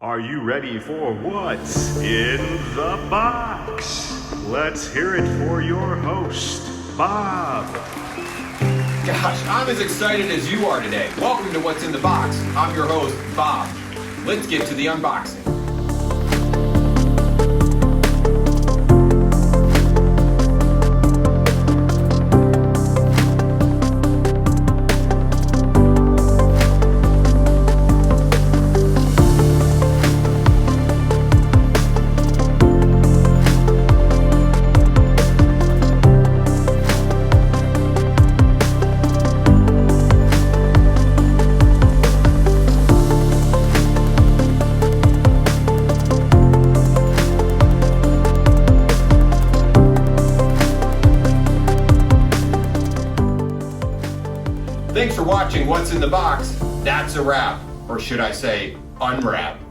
Are you ready for what's in the box? Let's hear it for your host, Bob. Gosh, I'm as excited as you are today. Welcome to What's in the Box. I'm your host, Bob. Let's get to the unboxing. Thanks for watching What's in the Box. That's a wrap, or should I say, unwrap.